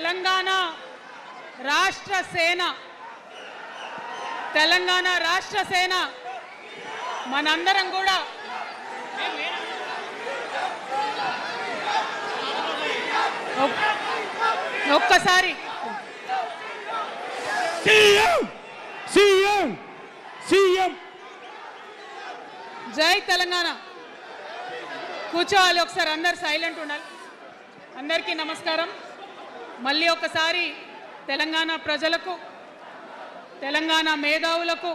తెలంగాణ రాష్ట్ర సేన మనందరం కూడా ఒక్కసారి సీఎం జై తెలంగాణ కూర్చోవాలి. ఒకసారి అందరు సైలెంట్ ఉండాలి. అందరికీ నమస్కారం. మళ్ళీ ఒకసారి తెలంగాణ ప్రజలకు, తెలంగాణ మేధావులకు,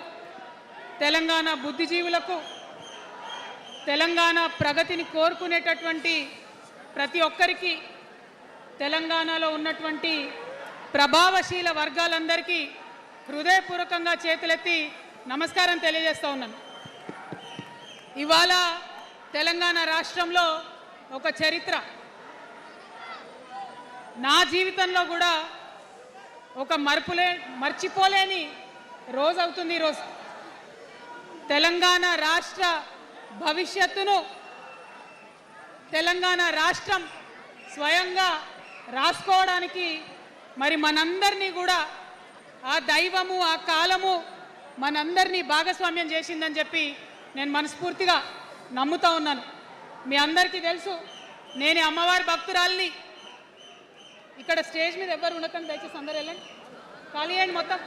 తెలంగాణ బుద్ధిజీవులకు, తెలంగాణ ప్రగతిని కోరుకునేటటువంటి ప్రతి ఒక్కరికి, తెలంగాణలో ఉన్నటువంటి ప్రభావశీల వర్గాలందరికీ హృదయపూర్వకంగా చేతులెత్తి నమస్కారం తెలియజేస్తూ ఉన్నాను. ఇవాళ తెలంగాణ రాష్ట్రంలో ఒక చరిత్ర, నా జీవితంలో కూడా ఒక మర్చిపోలేని రోజు అవుతుంది ఈరోజు. తెలంగాణ రాష్ట్ర భవిష్యత్తును తెలంగాణ రాష్ట్రం స్వయంగా రాసుకోవడానికి మరి మనందరినీ కూడా ఆ దైవము, ఆ కాలము మనందరినీ భాగస్వామ్యం చేసిందని చెప్పి నేను మనస్ఫూర్తిగా నమ్ముతా ఉన్నాను. మీ అందరికీ తెలుసు, నేను అమ్మవారి భక్తురాలిని. ఇక్కడ స్టేజ్ మీద ఎవరు ఉండకండి, దయచేసి అందరు వెళ్ళండి, ఖాళీ అయ్యండి మొత్తం,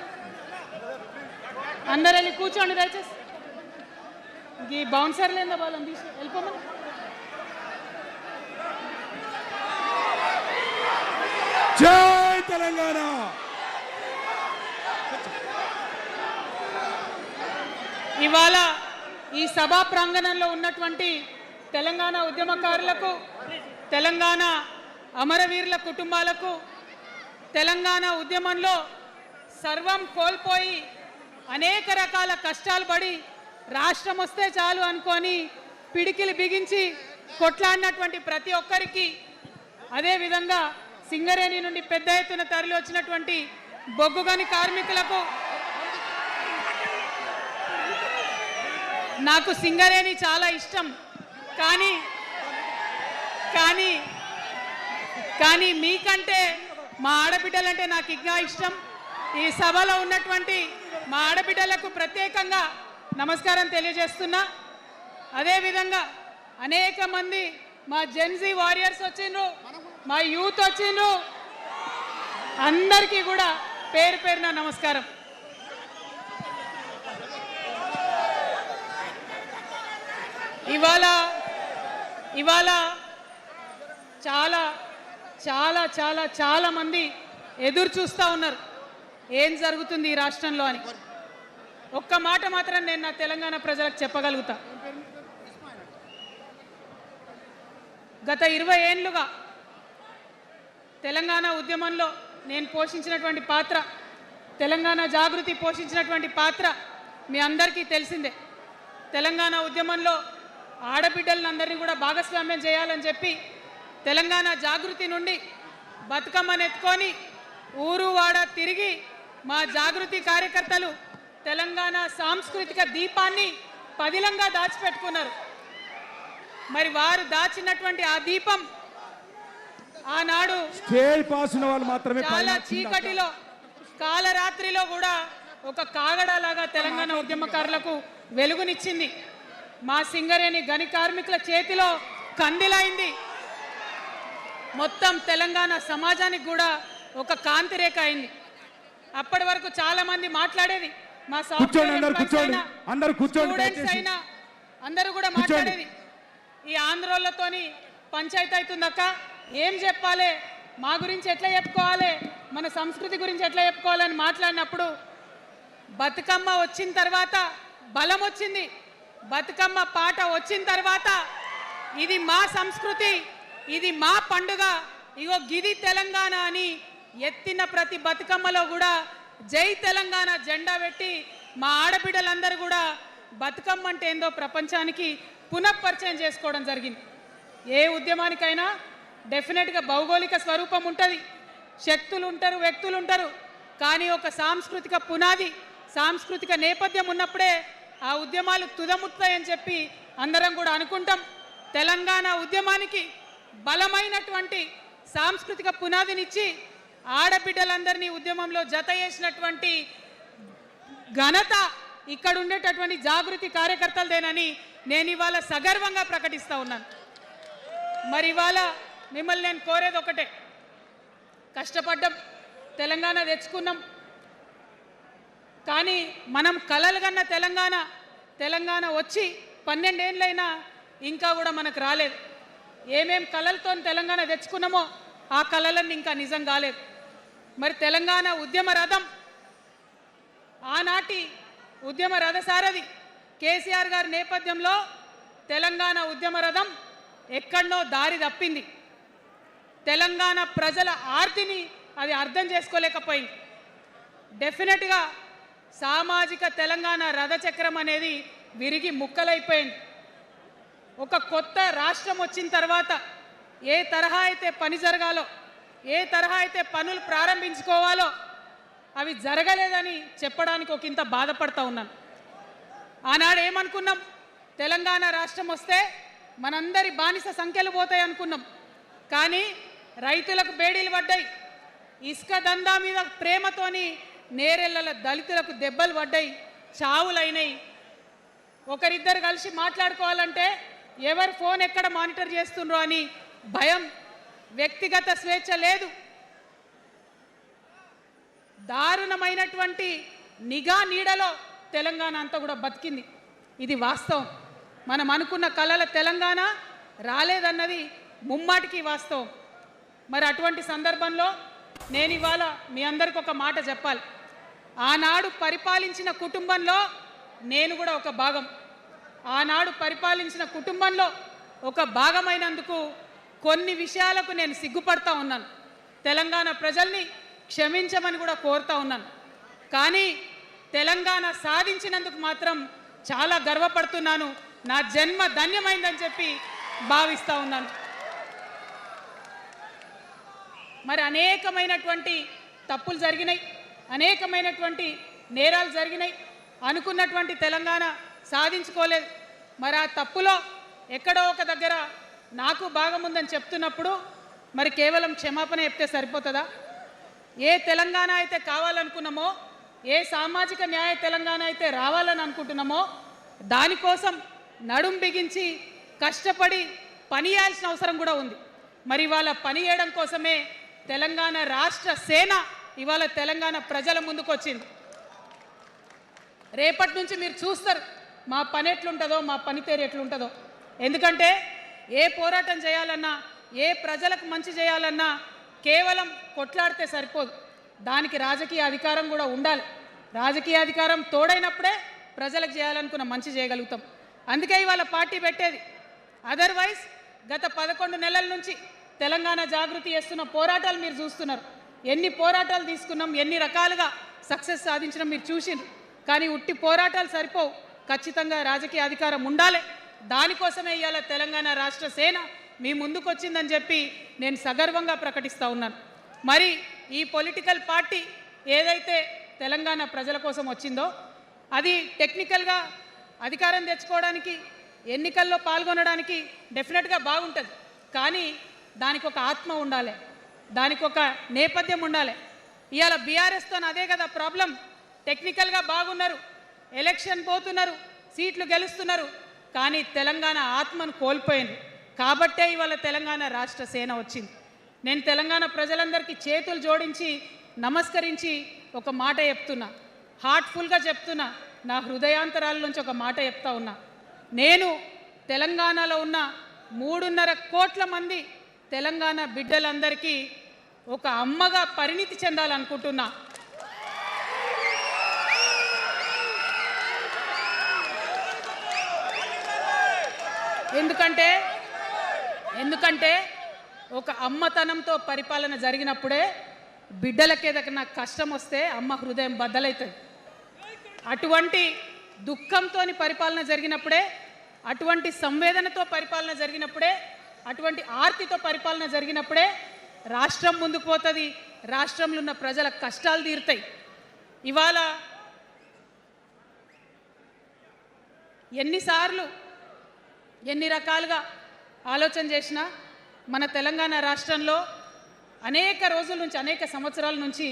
అందరు వెళ్ళి కూర్చోండి దయచేసి. ఈ బౌన్సర్ లేదా వాళ్ళని తీసి వెళ్ళిపోమని. జై తెలంగాణ. ఇవాళ ఈ సభా ప్రాంగణంలో ఉన్నటువంటి తెలంగాణ ఉద్యమకారులకు, తెలంగాణ అమరవీరుల కుటుంబాలకు, తెలంగాణ ఉద్యమంలో సర్వం కోల్పోయి అనేక రకాల కష్టాలు పడి రాష్ట్రం వస్తే చాలు అనుకొని పిడికిలు బిగించి కొట్లాడినటువంటి ప్రతి ఒక్కరికి, అదేవిధంగా సింగరేణి నుండి పెద్ద ఎత్తున తరలి వచ్చినటువంటి బొగ్గుగని కార్మికులకు, నాకు సింగరేణి చాలా ఇష్టం, కానీ మీకంటే మా ఆడబిడ్డలంటే నాకు ఇంకా ఇష్టం. ఈ సభలో ఉన్నటువంటి మా ఆడబిడ్డలకు ప్రత్యేకంగా నమస్కారం తెలియజేస్తున్నా. అదేవిధంగా అనేక మంది మా జెన్జీ వారియర్స్ వచ్చిండ్రు, మా యూత్ వచ్చిండ్రు, అందరికీ కూడా పేరు పేరున నమస్కారం. ఇవాళ చాలా చాలా చాలా చాలా మంది ఎదురు చూస్తూ ఉన్నారు ఏం జరుగుతుంది ఈ రాష్ట్రంలో అని. ఒక్క మాట మాత్రం నేను నా తెలంగాణ ప్రజలకు చెప్పగలుగుతా. గత 20 ఏళ్లుగా తెలంగాణ ఉద్యమంలో నేను పోషించినటువంటి పాత్ర, తెలంగాణ జాగృతి పోషించినటువంటి పాత్ర మీ అందరికీ తెలిసిందే. తెలంగాణ ఉద్యమంలో ఆడబిడ్డలందరినీ కూడా భాగస్వామ్యం చేయాలని చెప్పి తెలంగాణ జాగృతి నుండి బతుకమ్మను ఎత్తుకొని ఊరు వాడ తిరిగి మా జాగృతి కార్యకర్తలు తెలంగాణ సాంస్కృతిక దీపాన్ని పదిలంగా దాచిపెట్టుకున్నారు. మరి వారు దాచినటువంటి ఆ దీపం ఆనాడు చాలా చీకటిలో, కాలరాత్రిలో కూడా ఒక కాగడాలాగా తెలంగాణ ఉద్యమకారులకు వెలుగునిచ్చింది. మా సింగరేణి గని కార్మికుల చేతిలో కందిలైంది. మొత్తం తెలంగాణ సమాజానికి కూడా ఒక కాంతిరేఖ అయింది. అప్పటి వరకు చాలా మంది మాట్లాడేది, మా స్టూడెంట్స్ అయినా అందరూ కూడా మాట్లాడేది, ఈ ఆంధ్రోళ్ళతోని పంచాయతీ అవుతుందక్క, ఏం చెప్పాలి, మా గురించి ఎట్లా చెప్పుకోవాలి, మన సంస్కృతి గురించి ఎట్లా చెప్పుకోవాలని మాట్లాడినప్పుడు బతుకమ్మ వచ్చిన తర్వాత బలం వచ్చింది. బతుకమ్మ పాట వచ్చిన తర్వాత ఇది మా సంస్కృతి, ఇది మా పండుగ, ఇగో గిది తెలంగాణ అని ఎత్తిన ప్రతి బతుకమ్మలో కూడా జై తెలంగాణ జెండా పెట్టి మా ఆడబిడ్డలందరూ కూడా బతుకమ్మ అంటే ఏందో ప్రపంచానికి పునఃపరిచయం చేసుకోవడం జరిగింది. ఏ ఉద్యమానికైనా డెఫినెట్గా భౌగోళిక స్వరూపం ఉంటుంది, శక్తులు ఉంటారు, వ్యక్తులు ఉంటారు, కానీ ఒక సాంస్కృతిక పునాది, సాంస్కృతిక నేపథ్యం ఉన్నప్పుడే ఆ ఉద్యమాలు తుదముట్టాయని చెప్పి అందరం కూడా అనుకుంటాం. తెలంగాణ ఉద్యమానికి బలమైనటువంటి సాంస్కృతిక పునాదినిచ్చి ఆడబిడ్డలందరినీ ఉద్యమంలో జత చేసినటువంటి ఘనత ఇక్కడ ఉండేటటువంటి జాగృతి కార్యకర్తలదేనని నేను ఇవాళ సగర్వంగా ప్రకటిస్తూ ఉన్నాను. మరి ఇవాళ మిమ్మల్ని నేను కోరేది ఒకటే, కష్టపడ్డాం, తెలంగాణ తెచ్చుకున్నాం, కానీ మనం కలలు కన్న తెలంగాణ వచ్చి 12 ఏళ్ళైనా ఇంకా కూడా మనకు రాలేదు. ఏమేం కలలతో తెలంగాణ తెచ్చుకున్నామో ఆ కలలన్నీ ఇంకా నిజం కాలేదు. మరి తెలంగాణ ఉద్యమ రథం, ఆనాటి ఉద్యమ రథసారథి కేసీఆర్ గారి నేపథ్యంలో తెలంగాణ ఉద్యమ రథం ఎక్కడనో దారి తప్పింది. తెలంగాణ ప్రజల ఆర్తిని అది అర్థం చేసుకోలేకపోయింది. డెఫినెట్గా సామాజిక తెలంగాణ రథచక్రం అనేది విరిగి ముక్కలైపోయింది. ఒక కొత్త రాష్ట్రం వచ్చిన తర్వాత ఏ తరహా అయితే పని జరగాలో, ఏ తరహా అయితే పనులు ప్రారంభించుకోవాలో అవి జరగలేదని చెప్పడానికి ఒక ఇంత బాధపడతా ఉన్నాను. ఆనాడు ఏమనుకున్నాం, తెలంగాణ రాష్ట్రం వస్తే మనందరి బానిస సంఖ్యలు పోతాయి అనుకున్నాం. కానీ రైతులకు బేడీలు పడ్డాయి, ఇసుక దందా మీద ప్రేమతోని నేరెళ్ళల దళితులకు దెబ్బలు పడ్డాయి, చావులైనాయి. ఒకరిద్దరు కలిసి మాట్లాడుకోవాలంటే ఎవరు ఫోన్ ఎక్కడ మానిటర్ చేస్తుండ్రో అని భయం, వ్యక్తిగత స్వేచ్ఛ లేదు. దారుణమైనటువంటి నిఘా నీడలో తెలంగాణ అంతా కూడా బతికింది. ఇది వాస్తవం. మనం అనుకున్న కలల తెలంగాణ రాలేదన్నది ముమ్మాటికి వాస్తవం. మరి అటువంటి సందర్భంలో నేను ఇవాళ మీ అందరికి ఒక మాట చెప్పాలి. ఆనాడు పరిపాలించిన కుటుంబంలో నేను కూడా ఒక భాగం. ఆనాడు పరిపాలించిన కుటుంబంలో ఒక భాగమైనందుకు కొన్ని విషయాలకు నేను సిగ్గుపడతా ఉన్నాను. తెలంగాణ ప్రజల్ని క్షమించమని కూడా కోరుతా ఉన్నాను. కానీ తెలంగాణ సాధించినందుకు మాత్రం చాలా గర్వపడుతున్నాను. నా జన్మ ధన్యమైందని చెప్పి భావిస్తూ ఉన్నాను. మరి అనేకమైనటువంటి తప్పులు జరిగినాయి, అనేకమైనటువంటి నేరాలు జరిగినాయి. అనుకున్నటువంటి తెలంగాణ సాధించుకోలేదు. మరి ఆ తప్పులో ఎక్కడో ఒక దగ్గర నాకు భాగం ఉందని చెప్తున్నప్పుడు మరి కేవలం క్షమాపణ చెప్తే సరిపోతుందా? ఏ తెలంగాణ అయితే కావాలనుకున్నామో, ఏ సామాజిక న్యాయ తెలంగాణ అయితే రావాలని అనుకుంటున్నామో దానికోసం నడుం బిగించి కష్టపడి పని చేయాల్సిన అవసరం కూడా ఉంది. మరి ఇవాళ పని చేయడం కోసమే తెలంగాణ రాష్ట్ర సేన ఇవాళ తెలంగాణ ప్రజల ముందుకు వచ్చింది. రేపటి నుంచి మీరు చూస్తారు మా పని ఎట్లుంటుందో, మా పనితీరు ఎట్లుంటుందో. ఎందుకంటే ఏ పోరాటం చేయాలన్నా, ఏ ప్రజలకు మంచి చేయాలన్నా కేవలం కొట్లాడితే సరిపోదు, దానికి రాజకీయ అధికారం కూడా ఉండాలి. రాజకీయ అధికారం తోడైనప్పుడే ప్రజలకు చేయాలనుకున్న మంచి చేయగలుగుతాం. అందుకే ఇవాళ పార్టీ పెట్టేది. అదర్వైజ్ గత 11 నెలల నుంచి తెలంగాణ జాగృతి చేస్తున్న పోరాటాలు మీరు చూస్తున్నారు. ఎన్ని పోరాటాలు తీసుకున్నాం, ఎన్ని రకాలుగా సక్సెస్ సాధించడం మీరు చూసిండ్రు. కానీ ఉట్టి పోరాటాలు సరిపోవు, ఖచ్చితంగా రాజకీయ అధికారం ఉండాలి. దానికోసమే ఇవాళ తెలంగాణ రాష్ట్ర సేన మీ ముందుకు వచ్చిందని చెప్పి నేను సగర్వంగా ప్రకటిస్తూ ఉన్నాను. మరి ఈ పొలిటికల్ పార్టీ ఏదైతే తెలంగాణ ప్రజల కోసం వచ్చిందో అది టెక్నికల్గా అధికారం తెచ్చుకోవడానికి, ఎన్నికల్లో పాల్గొనడానికి డెఫినెట్గా బాగుంటుంది. కానీ దానికి ఒక ఆత్మ ఉండాలి, దానికి ఒక నేపథ్యం ఉండాలి. ఇవాళ బీఆర్ఎస్తో అదే కదా ప్రాబ్లం. టెక్నికల్గా బాగున్నారు, ఎలక్షన్ పోతున్నారు, సీట్లు గెలుస్తున్నారు, కానీ తెలంగాణ ఆత్మను కోల్పోయింది. కాబట్టే ఇవాళ తెలంగాణ రాష్ట్ర సేన వచ్చింది. నేను తెలంగాణ ప్రజలందరికీ చేతులు జోడించి నమస్కరించి ఒక మాట చెప్తున్నా, హార్ట్ఫుల్గా చెప్తున్నా, నా హృదయాంతరాల నుంచి ఒక మాట చెప్తా ఉన్నా. నేను తెలంగాణలో ఉన్న 3.5 కోట్ల మంది తెలంగాణ బిడ్డలందరికీ ఒక అమ్మగా పరిణితి చెందాలనుకుంటున్నా. ఎందుకంటే ఒక అమ్మతనంతో పరిపాలన జరిగినప్పుడే బిడ్డలకి ఏదైనా కష్టం వస్తే అమ్మ హృదయం బద్దలవుతుంది. అటువంటి దుఃఖంతో పరిపాలన జరిగినప్పుడే, అటువంటి సంవేదనతో పరిపాలన జరిగినప్పుడే, అటువంటి ఆర్తితో పరిపాలన జరిగినప్పుడే రాష్ట్రం ముందుకు పోతుంది, రాష్ట్రంలో ఉన్న ప్రజల కష్టాలు తీరుతాయి. ఇవాళ ఎన్నిసార్లు ఎన్ని రకాలుగా ఆలోచన చేసినా మన తెలంగాణ రాష్ట్రంలో అనేక రోజుల నుంచి అనేక సంవత్సరాల నుంచి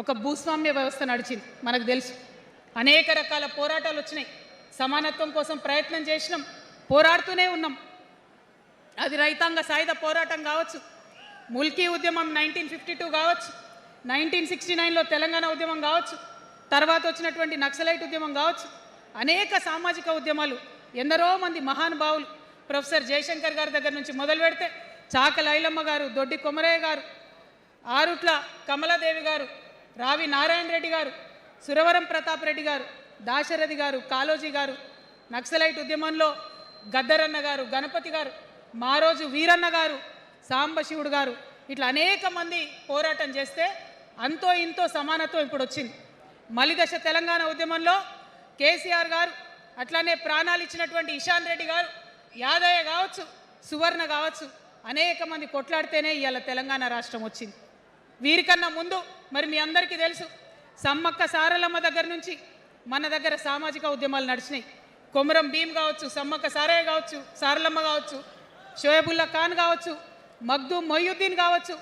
ఒక భూస్వామ్య వ్యవస్థ నడిచింది మనకు తెలుసు. అనేక రకాల పోరాటాలు వచ్చినాయి, సమానత్వం కోసం ప్రయత్నం చేసినాం, పోరాడుతూనే ఉన్నాం. అది రైతాంగ సాయుధ పోరాటం కావచ్చు, ముల్కీ ఉద్యమం 1952 కావచ్చు, 1969లో తెలంగాణ ఉద్యమం కావచ్చు, తర్వాత వచ్చినటువంటి నక్సలైట్ ఉద్యమం కావచ్చు, అనేక సామాజిక ఉద్యమాలు, ఎందరో మంది మహానుభావులు ప్రొఫెసర్ జయశంకర్ గారి దగ్గర నుంచి మొదలు పెడితే చాకల ఐలమ్మ గారు, దొడ్డి కొమరయ్య గారు, ఆరుట్ల కమలాదేవి గారు, రావి నారాయణ రెడ్డి గారు, సురవరం ప్రతాప్ రెడ్డి గారు, దాశరథి గారు, కాళోజీ గారు, నక్సలైట్ ఉద్యమంలో గద్దరన్న గారు, గణపతి గారు, మారోజు వీరన్న గారు, సాంబశివుడు గారు, ఇట్లా అనేక మంది పోరాటం చేస్తే అంతో ఇంతో సమానత్వం ఇప్పుడు వచ్చింది. మలిదశ తెలంగాణ ఉద్యమంలో కేసీఆర్ గారు, అట్లానే ప్రాణాలు ఇచ్చినటువంటి ఇషాన్ రెడ్డి గారు, యాదయ్య కావచ్చు, సువర్ణ కావచ్చు, అనేక మంది కొట్లాడితేనే ఇవాళ తెలంగాణ రాష్ట్రం వచ్చింది. వీరికన్నా ముందు మరి మీ అందరికీ తెలుసు, సమ్మక్క సారలమ్మ దగ్గర నుంచి మన దగ్గర సామాజిక ఉద్యమాలు నడిచినాయి. కొమరం భీమ్ కావచ్చు, సమ్మక్క సారయ్య కావచ్చు, సారలమ్మ కావచ్చు, షోయబుల్లా ఖాన్ కావచ్చు, మగ్దూ మొయ్యుద్దీన్ కావచ్చు,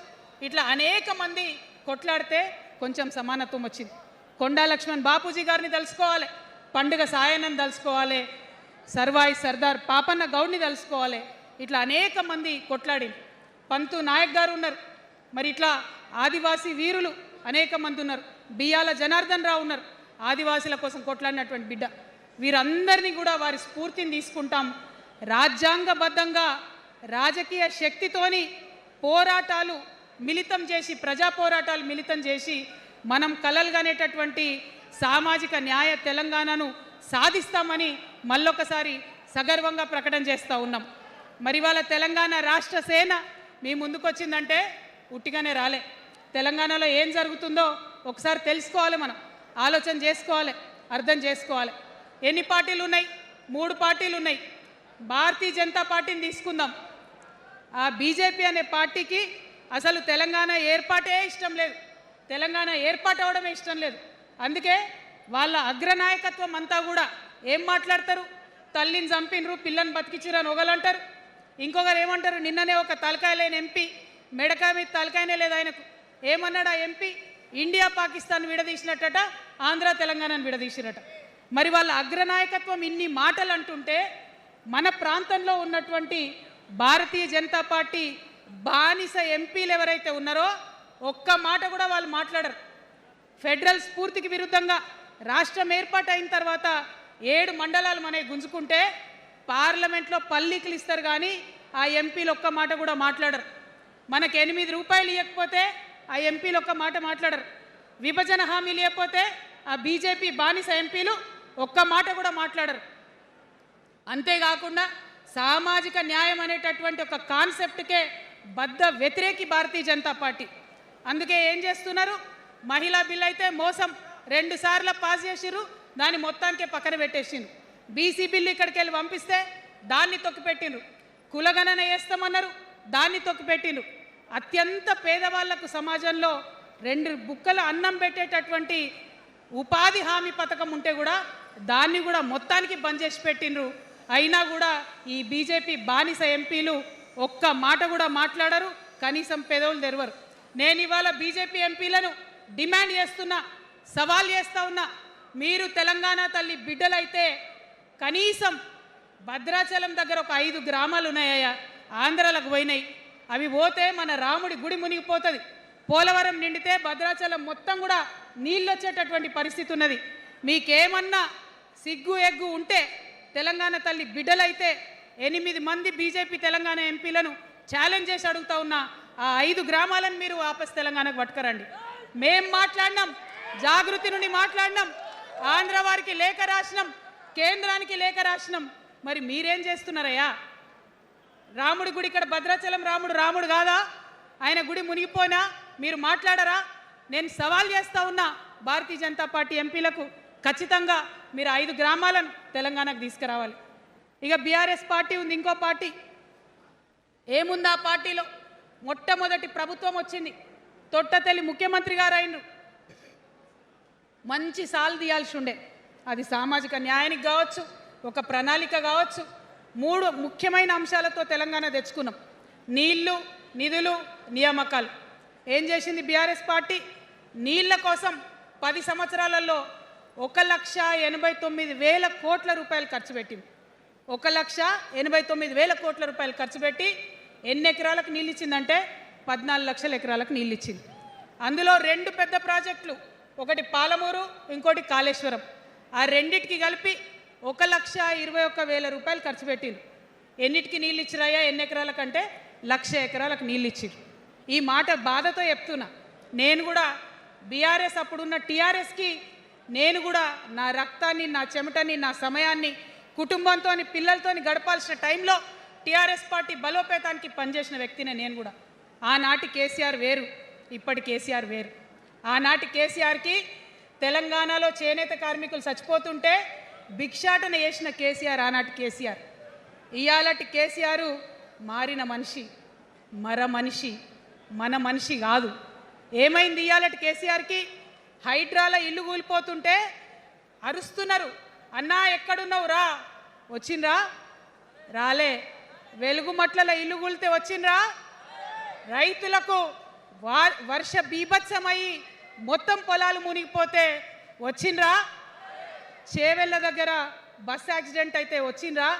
ఇట్లా అనేక మంది కొట్లాడితే కొంచెం సమానత్వం వచ్చింది. కొండా లక్ష్మణ్ బాపూజీ గారిని తెలుసుకోవాలి, పండుగ సాయన్నని తెలుసుకోవాలి, సర్వాయి సర్దార్ పాపన్న గౌడ్ని తెలుసుకోవాలి. ఇట్లా అనేక మంది కొట్లాడింది. పంతు నాయక్ గారు ఉన్నారు, మరి ఇట్లా ఆదివాసీ వీరులు అనేక మంది ఉన్నారు. బియ్యాల జనార్దన్ రావు ఉన్నారు, ఆదివాసీల కోసం కొట్లాడినటువంటి బిడ్డ. వీరందరినీ కూడా వారి స్ఫూర్తిని తీసుకుంటాం. రాజ్యాంగబద్ధంగా రాజకీయ శక్తితోని పోరాటాలు మిళితం చేసి, ప్రజా పోరాటాలు మిళితం చేసి మనం కలలుగానేటటువంటి సామాజిక న్యాయ తెలంగాణను సాధిస్తామని మళ్ళొకసారి సగర్వంగా ప్రకటన చేస్తూ ఉన్నాం. మరి వాళ్ళ తెలంగాణ రాష్ట్ర సేన మీ ముందుకొచ్చిందంటే ఉట్టిగానే రాలే. తెలంగాణలో ఏం జరుగుతుందో ఒకసారి తెలుసుకోవాలి, మనం ఆలోచన చేసుకోవాలి, అర్థం చేసుకోవాలి. ఎన్ని పార్టీలు ఉన్నాయి? 3 పార్టీలు ఉన్నాయి. భారతీయ జనతా పార్టీని తీసుకుందాం. ఆ బీజేపీ అనే పార్టీకి అసలు తెలంగాణ ఏర్పాటే ఇష్టం లేదు, తెలంగాణ ఏర్పాటు అవడమే ఇష్టం లేదు. అందుకే వాళ్ళ అగ్రనాయకత్వం అంతా కూడా ఏం మాట్లాడతారు? తల్లిని చంపినరు, పిల్లని బతికించరు అని ఒకరు, ఇంకొకరు ఏమంటారు? నిన్ననే ఒక తలకాయ లేని ఎంపీ, మెడకాయ మీద తలకాయనే లేదు ఆయనకు, ఏమన్నాడు ఆ ఎంపీ? ఇండియా పాకిస్తాన్ విడదీసినట్టట, ఆంధ్ర తెలంగాణను విడదీసిరట. మరి వాళ్ళ అగ్రనాయకత్వం ఇన్ని మాటలు అంటుంటే మన ప్రాంతంలో ఉన్నటువంటి భారతీయ జనతా పార్టీ బానిస ఎంపీలు ఎవరైతే ఉన్నారో ఒక్క మాట కూడా వాళ్ళు మాట్లాడరు. ఫెడరల్ స్ఫూర్తికి విరుద్ధంగా రాష్ట్రం ఏర్పాటు అయిన తర్వాత 7 మండలాలు మనకి గుంజుకుంటే పార్లమెంట్లో పల్లీకులు ఇస్తారు, కానీ ఆ ఎంపీలు ఒక్క మాట కూడా మాట్లాడరు. మనకు 8 రూపాయలు ఇవ్వకపోతే ఆ ఎంపీలు ఒక్క మాట మాట్లాడరు. విభజన హామీలు ఇవ్వకపోతే ఆ బీజేపీ బానిస ఎంపీలు ఒక్క మాట కూడా మాట్లాడరు. అంతేకాకుండా సామాజిక న్యాయం అనేటటువంటి ఒక కాన్సెప్ట్కే బద్ద వ్యతిరేకి భారతీయ జనతా పార్టీ. అందుకే ఏం చేస్తున్నారు? మహిళా బిల్ అయితే మోసం, 2 సార్లు పాస్ చేసిర్రు, దాన్ని మొత్తానికే పక్కన పెట్టేసిండ్రు. బీసీ బిల్లు ఇక్కడికి వెళ్ళి పంపిస్తే దాన్ని తొక్కిపెట్టిండ్రు. కులగణన వేస్తామన్నారు, దాన్ని తొక్కిపెట్టిండ్రు. అత్యంత పేదవాళ్లకు సమాజంలో 2 బుక్కల అన్నం పెట్టేటటువంటి ఉపాధి హామీ పథకం ఉంటే కూడా దాన్ని కూడా మొత్తానికి బంద్ చేసి పెట్టిండ్రు. అయినా కూడా ఈ బీజేపీ బానిస ఎంపీలు ఒక్క మాట కూడా మాట్లాడరు, కనీసం పెదవులు తెరవరు. నేను ఇవాళ బీజేపీ ఎంపీలను డిమాండ్ చేస్తున్నా, సవాల్ చేస్తూ ఉన్నా, మీరు తెలంగాణ తల్లి బిడ్డలైతే కనీసం భద్రాచలం దగ్గర ఒక 5 గ్రామాలు ఉన్నాయా, ఆంధ్రాలకు పోయినాయి, అవి పోతే మన రాముడి గుడి మునిగిపోతుంది. పోలవరం నిండితే భద్రాచలం మొత్తం కూడా నీళ్ళు వచ్చేటటువంటి పరిస్థితి ఉన్నది. మీకేమన్నా సిగ్గు ఎగ్గు ఉంటే తెలంగాణ తల్లి బిడ్డలైతే 8 మంది బీజేపీ తెలంగాణ ఎంపీలను ఛాలెంజ్ చేసి అడుగుతా ఉన్నా, ఆ 5 గ్రామాలను మీరు వాపస్ తెలంగాణకు పట్టుకరండి. మేం మాట్లాడినాం, జాగృతి నుండి మాట్లాడినాం, ఆంధ్ర వారికి లేఖ రాసినాం, కేంద్రానికి లేఖ రాసినాం. మరి మీరేం చేస్తున్నారయ్యా? రాముడి గుడి ఇక్కడ భద్రాచలం రాముడు కాదా? ఆయన గుడి మునిగిపోయినా మీరు మాట్లాడరా? నేను సవాల్ చేస్తూ ఉన్నా భారతీయ జనతా పార్టీ ఎంపీలకు, ఖచ్చితంగా మీరు 5 గ్రామాలను తెలంగాణకు తీసుకురావాలి. ఇక బీఆర్ఎస్ పార్టీ ఉంది, ఇంకో పార్టీ. ఏముంది ఆ పార్టీలో? మొట్టమొదటి ప్రభుత్వం వచ్చింది, తొట్టతల్లి ముఖ్యమంత్రి గారు అయినరు. మంచి సాలు తీయాల్సి ఉండే, అది సామాజిక న్యాయానికి కావచ్చు, ఒక ప్రణాళిక కావచ్చు. 3 ముఖ్యమైన అంశాలతో తెలంగాణ తెచ్చుకున్నాం: నీళ్లు, నిధులు, నియామకాలు. ఏం చేసింది బీఆర్ఎస్ పార్టీ? నీళ్ల కోసం 10 సంవత్సరాలలో 1,89,000 కోట్ల రూపాయలు ఖర్చు పెట్టింది. 1,89,000 కోట్ల రూపాయలు ఖర్చు పెట్టి ఎన్ని ఎకరాలకు నీళ్ళు ఇచ్చిందంటే 14 లక్షల ఎకరాలకు నీళ్ళు ఇచ్చింది. అందులో 2 పెద్ద ప్రాజెక్టులు, ఒకటి పాలమూరు, ఇంకోటి కాళేశ్వరం. ఆ రెండిటికి కలిపి 1,21,000 రూపాయలు ఖర్చు పెట్టింది. ఎన్నిటికి నీళ్ళు ఇచ్చిరాయా? ఎన్ని ఎకరాలకంటే 1,00,000 ఎకరాలకు నీళ్ళు ఇచ్చిరు. ఈ మాట బాధతో చెప్తున్నా. నేను కూడా బీఆర్ఎస్ అప్పుడున్న టీఆర్ఎస్కి నేను కూడా నా రక్తాన్ని, నా చెమటని, నా సమయాన్ని కుటుంబంతో పిల్లలతో గడపాల్సిన టైంలో టీఆర్ఎస్ పార్టీ బలోపేతానికి పనిచేసిన వ్యక్తినే నేను కూడా. ఆనాటి కేసీఆర్ వేరు, ఇప్పటి కేసీఆర్ వేరు. ఆనాటి కేసీఆర్కి తెలంగాణలో చేనేత కార్మికులు చచ్చిపోతుంటే భిక్షాటన చేసిన కేసీఆర్ ఆనాటి కేసీఆర్. ఇయాలటి కేసీఆర్ మారిన మనిషి, మనిషి, మన మనిషి కాదు. ఏమైంది ఇయాలటి కేసీఆర్కి? హైడ్రాల ఇల్లు కూలిపోతుంటే అరుస్తున్నారు, అన్నా ఎక్కడున్నావు రా, వచ్చిండ్రా? రాలే. వెలుగుమట్ల ఇల్లు కూలితే వచ్చిండ్రా? రైతులకు వర్ష బీభత్సమై మొత్తం పొలాలు మునిగిపోతే వచ్చిండ్రా? చేవెళ్ళ దగ్గర బస్ యాక్సిడెంట్ అయితే వచ్చిండ్రా?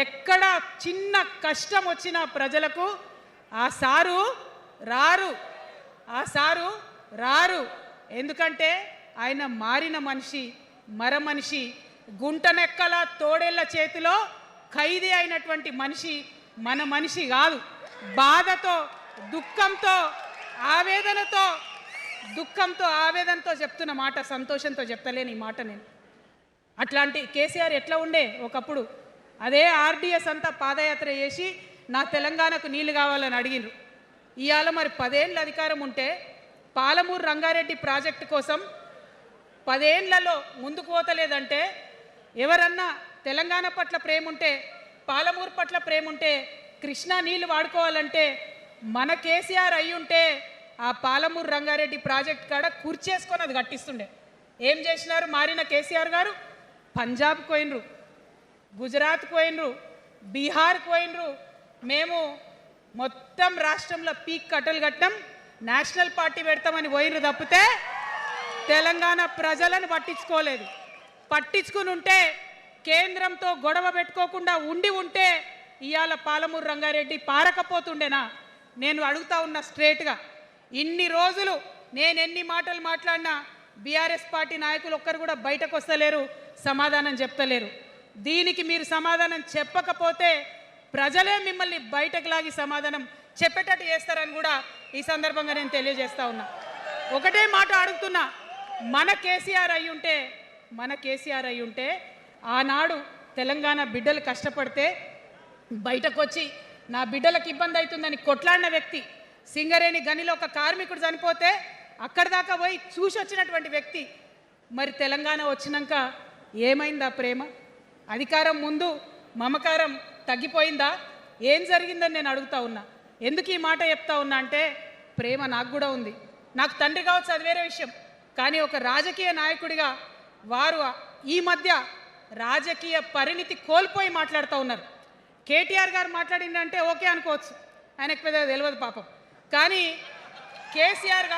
ఎక్కడ చిన్న కష్టం వచ్చినా ప్రజలకు ఆ సారు రారు, ఆ సారు రారు. ఎందుకంటే ఆయన మారిన మనిషి, మనిషి, గుంటనెక్కల తోడేళ్ల చేతిలో ఖైదీ అయినటువంటి మనిషి, మన మనిషి కాదు. బాధతో, దుఃఖంతో, ఆవేదనతో చెప్తున్న మాట, సంతోషంతో చెప్తలేని ఈ మాట నేను. అట్లాంటి కేసీఆర్ ఎట్లా ఉండే ఒకప్పుడు? అదే ఆర్డీఎస్ అంతా పాదయాత్ర చేసి నా తెలంగాణకు నీళ్లు కావాలని అడిగినారు. ఇవాళ మరి 10 ఏళ్ళ అధికారం ఉంటే పాలమూరు రంగారెడ్డి ప్రాజెక్టు కోసం 10 ఏళ్లలో ముందుకు పోతలేదంటే, ఎవరన్నా తెలంగాణ పట్ల ప్రేమ ఉంటే, పాలమూరు పట్ల ప్రేమ ఉంటే, కృష్ణా నీళ్లు వాడుకోవాలంటే మన కేసీఆర్ అయ్యుంటే ఆ పాలమూరు రంగారెడ్డి ప్రాజెక్ట్ కాడ కూర్చేసుకొని అది కట్టిస్తుండే. ఏం చేసినారు మారిన కేసీఆర్ గారు? పంజాబ్కి పోయినరు, గుజరాత్కి పోయినరు, బీహార్కి పోయినరు. మేము మొత్తం రాష్ట్రంలో పీక్ కట్టలు కట్టం, నేషనల్ పార్టీ పెడతామని పోయినరు తప్పితే తెలంగాణ ప్రజలను పట్టించుకోలేదు. పట్టించుకుని ఉంటే, కేంద్రంతో గొడవ పెట్టుకోకుండా ఉంటే ఇవాళ పాలమూరు రంగారెడ్డి పారకపోతుండేనా? నేను అడుగుతా ఉన్నా స్ట్రేట్గా. ఇన్ని రోజులు నేను ఎన్ని మాటలు మాట్లాడినా బీఆర్ఎస్ పార్టీ నాయకులు ఒక్కరు కూడా బయటకు వస్తలేరు, సమాధానం చెప్తలేరు. దీనికి మీరు సమాధానం చెప్పకపోతే ప్రజలే మిమ్మల్ని బయటకు లాగి సమాధానం చెప్పేటట్టు చేస్తారని కూడా ఈ సందర్భంగా నేను తెలియజేస్తా ఉన్నా. ఒకటే మాట అడుగుతున్నా, మన కేసీఆర్ అయి ఉంటే ఆనాడు తెలంగాణ బిడ్డలు కష్టపడితే బయటకు వచ్చి నా బిడ్డలకు ఇబ్బంది అవుతుందని కొట్లాడిన వ్యక్తి, సింగరేణి గనిలో ఒక కార్మికుడు చనిపోతే అక్కడి దాకా పోయి చూసి వచ్చినటువంటి వ్యక్తి, మరి తెలంగాణ వచ్చినాక ఏమైందా ప్రేమ? అధికారం ముందు మమకారం తగ్గిపోయిందా? ఏం జరిగిందని నేను అడుగుతా ఉన్నా. ఎందుకు ఈ మాట చెప్తా ఉన్నా అంటే, ప్రేమ నాకు కూడా ఉంది. నాకు తండ్రి కావచ్చు, అది వేరే విషయం. కానీ ఒక రాజకీయ నాయకుడిగా వారు ఈ మధ్య రాజకీయ పరిణితి కోల్పోయి మాట్లాడుతూ ఉన్నారు. కేటీఆర్ గారు మాట్లాడిందంటే ఓకే అనుకోవచ్చు, ఆయనకు పెద్దగా తెలియదు పాపం. కానీ కేసీఆర్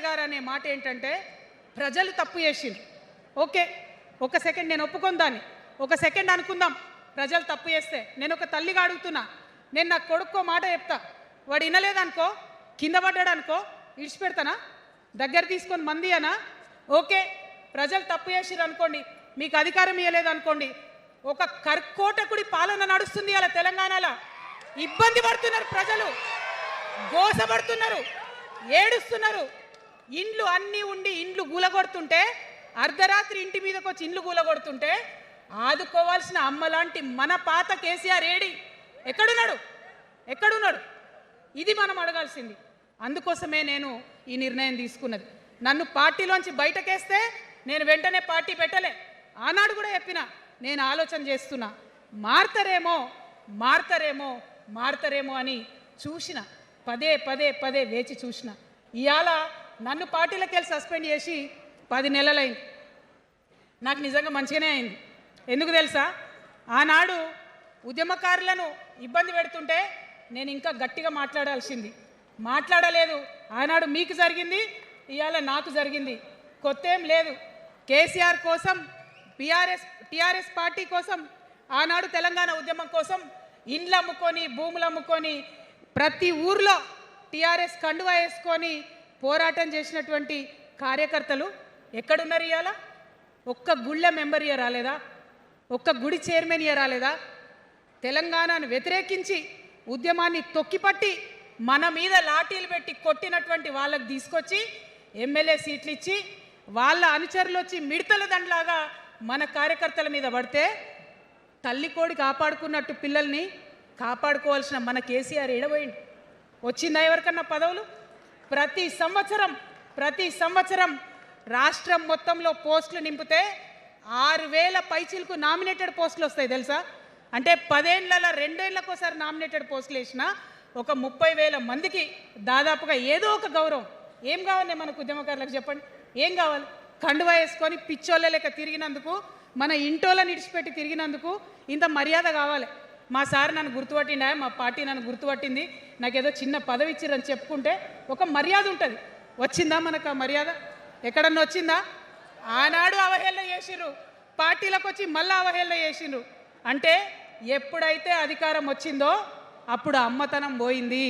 గారు అనే మాట ఏంటంటే, ప్రజలు తప్పు చేసిండ్రు. ఓకే, ఒక సెకండ్ నేను ఒప్పుకొని దాన్ని, ఒక సెకండ్ అనుకుందాం. ప్రజలు తప్పు చేస్తే నేను ఒక తల్లిగా అడుగుతున్నా, నేను నా కొడుకో మాట చెప్తా, వాడు వినలేదనుకో, కింద పడ్డాడు అనుకో, ఇడిచిపెడతానా? దగ్గర తీసుకొని మంది అనా? ఓకే, ప్రజలు తప్పు చేసిర్రు అనుకోండి, మీకు అధికారం ఇవ్వలేదు అనుకోండి, ఒక కర్కోటకుడి పాలన నడుస్తుంది అలా తెలంగాణలో. ఇబ్బంది పడుతున్నారు ప్రజలు, గోసపడుతున్నారు, ఏడుస్తున్నారు. ఇండ్లు అన్నీ ఉండి ఇండ్లు గూలగొడుతుంటే, అర్ధరాత్రి ఇంటి మీదకి వచ్చి ఇండ్లు గూలగొడుతుంటే ఆదుకోవాల్సిన అమ్మలాంటి మన పాత కేసీఆర్ ఏడి? ఎక్కడున్నాడు? ఇది మనం అడగాల్సింది. అందుకోసమే నేను ఈ నిర్ణయం తీసుకున్నది. నన్ను పార్టీలోంచి బయటకేస్తే నేను వెంటనే పార్టీ పెట్టలే. ఆనాడు కూడా చెప్పిన, నేను ఆలోచన చేస్తున్నా, మారతారేమో అని చూసిన, పదే వేచి చూసిన. ఇవాళ నన్ను పార్టీలోకి వెళ్ళి సస్పెండ్ చేసి 10 నెలలైంది. నాకు నిజంగా మంచిగానే అయింది. ఎందుకు తెలుసా? ఆనాడు ఉద్యమకారులను ఇబ్బంది పెడుతుంటే నేను ఇంకా గట్టిగా మాట్లాడాల్సింది, మాట్లాడలేదు. ఆనాడు మీకు జరిగింది, ఇవాళ నాకు జరిగింది. కొత్త ఏం లేదు. కేసీఆర్ కోసం, టీఆర్ఎస్ పార్టీ కోసం, ఆనాడు తెలంగాణ ఉద్యమం కోసం ఇండ్లు అమ్ముకొని, భూములు అమ్ముకొని, ప్రతి ఊర్లో టీఆర్ఎస్ కండువా వేసుకొని పోరాటం చేసినటువంటి కార్యకర్తలు ఎక్కడున్నారు ఇవాళ? ఒక్క గుళ్ళ మెంబర్ ఇయర్ రాలేదా? ఒక్క గుడి చైర్మన్ ఇయర్ రాలేదా? తెలంగాణను వ్యతిరేకించి ఉద్యమాన్ని తొక్కిపట్టి మన మీద లాఠీలు పెట్టి కొట్టినటువంటి వాళ్ళకు తీసుకొచ్చి ఎమ్మెల్యే సీట్లు ఇచ్చి వాళ్ళ అనుచరులు వచ్చి మిడతల దండలాగా మన కార్యకర్తల మీద పడితే తల్లి కోడి కాపాడుకున్నట్టు పిల్లల్ని కాపాడుకోవాల్సిన మన కేసీఆర్ ఎడబోయింది. వచ్చిందా ఎవరికన్నా పదవులు? ప్రతి సంవత్సరం రాష్ట్రం మొత్తంలో పోస్టులు నింపితే 6,000 పైచీలకు నామినేటెడ్ పోస్టులు వస్తాయి తెలుసా? అంటే 10 ఏళ్ళ 2 ఏళ్ళకోసారి నామినేటెడ్ పోస్టులు వేసిన ఒక 30,000 మందికి దాదాపుగా ఏదో ఒక గౌరవం. ఏం కావాలి మనకు ఉద్యమకారులకు చెప్పండి? ఏం కావాలి? కండువా వేసుకొని పిచ్చోళ్ళ లెక్క తిరిగినందుకు, మన ఇంటోళ్ళని ఇడిచిపెట్టి తిరిగినందుకు ఇంత మర్యాద కావాలి. మా సార్ నన్ను గుర్తుపట్టిండా, మా పార్టీ నన్ను గుర్తుపట్టింది, నాకేదో చిన్న పదవి ఇచ్చిరని చెప్పుకుంటే ఒక మర్యాద ఉంటుంది. వచ్చిందా మనకు ఆ మర్యాద? ఎక్కడన్నా వచ్చిందా? ఆనాడు అవహేళన చేసిర్రు, పార్టీలకు వచ్చి మళ్ళీ అవహేళన చేసిండ్రు. అంటే ఎప్పుడైతే అధికారం వచ్చిందో అప్పుడు అమ్మతనం పోయింది,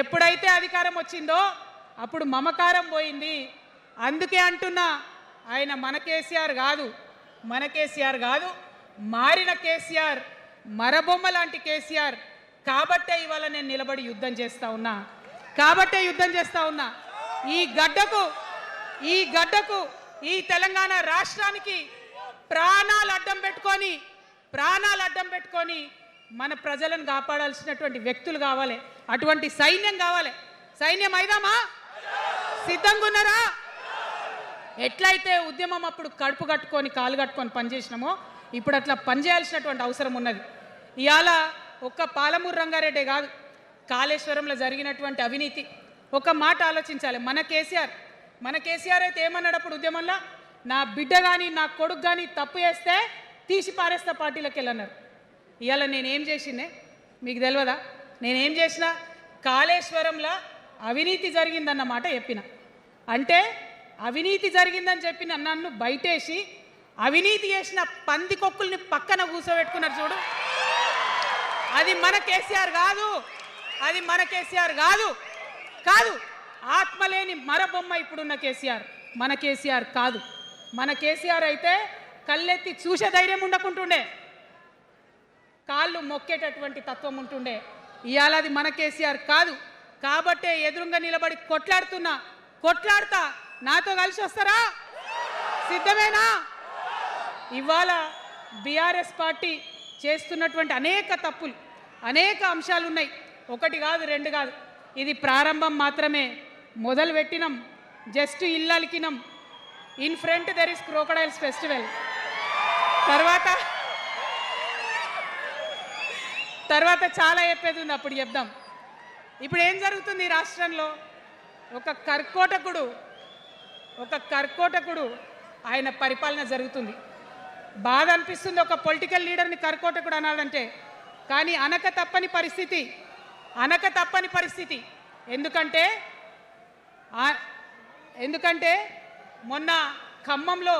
ఎప్పుడైతే అధికారం వచ్చిందో అప్పుడు మమకారం పోయింది. అందుకే అంటున్నా, ఆయన మన కేసీఆర్ కాదు, మారిన కేసీఆర్, మరబొమ్మ లాంటి కేసీఆర్. కాబట్టే ఇవాళ నేను నిలబడి యుద్ధం చేస్తా ఉన్నా. ఈ గడ్డకు ఈ తెలంగాణ రాష్ట్రానికి ప్రాణాలు అడ్డం పెట్టుకొని మన ప్రజలను కాపాడాల్సినటువంటి వ్యక్తులు కావాలి, అటువంటి సైన్యం కావాలి. సైన్యం అయిదామా? సిద్ధంగా ఉన్నారా? ఎట్లయితే ఉద్యమం అప్పుడు కడుపు కట్టుకొని కాలు కట్టుకొని పనిచేసినామో ఇప్పుడు అట్లా పనిచేయాల్సినటువంటి అవసరం ఉన్నది. ఇవాళ ఒక్క పాలమూరు రంగారెడ్డి కాదు, కాళేశ్వరంలో జరిగినటువంటి అవినీతి. ఒక మాట ఆలోచించాలి. మన కేసీఆర్ అయితే ఏమన్నాడు అప్పుడు ఉద్యమంలో? నా బిడ్డ కానీ నా కొడుకు కానీ తప్పు చేస్తే తీసి పారేస్తా పార్టీలకు వెళ్ళన్నారు. ఇవాళ నేనేం చేసిందే మీకు తెలియదా? నేనేం చేసిన? కాళేశ్వరంలో అవినీతి జరిగిందన్నమాట చెప్పిన. అంటే అవినీతి జరిగిందని చెప్పిన నన్ను బయటేసి అవినీతి చేసిన పందికొక్కుల్ని పక్కన కూర్చోబెట్టుకున్నారు చూడు. అది మన కేసీఆర్ కాదు. ఆత్మలేని మరబొమ్మ ఇప్పుడున్న కేసీఆర్. మన కేసీఆర్ కాదు. మన కేసీఆర్ అయితే కళ్ళెత్తి చూసే ధైర్యం ఉండకుంటుండే, కాళ్ళు మొక్కేటటువంటి తత్వం ఉంటుండే. ఇవాళ అది మన కేసీఆర్ కాదు. కాబట్టే ఎదురుగా నిలబడి కొట్లాడుతా. నాతో కలిసి వస్తారా? సిద్ధమేనా? ఇవాళ బీఆర్ఎస్ పార్టీ చేస్తున్నటువంటి అనేక తప్పులు, అనేక అంశాలు ఉన్నాయి. ఒకటి కాదు, రెండు కాదు. ఇది ప్రారంభం మాత్రమే. మొదలు పెట్టినాం, జస్ట్ ఇల్లలికినాం. In front there is crocodiles festival. తర్వాత చాలా చెప్పేది ఉంది, అప్పుడు చెప్దాం. ఇప్పుడు ఏం జరుగుతుంది ఈ రాష్ట్రంలో? ఒక కర్కోటకుడు ఆయన పరిపాలన జరుగుతుంది. బాధ అనిపిస్తుంది ఒక పొలిటికల్ లీడర్ని కర్కోటకుడు అనాలంటే. కానీ అనక తప్పని పరిస్థితి. ఎందుకంటే మొన్న ఖమ్మంలో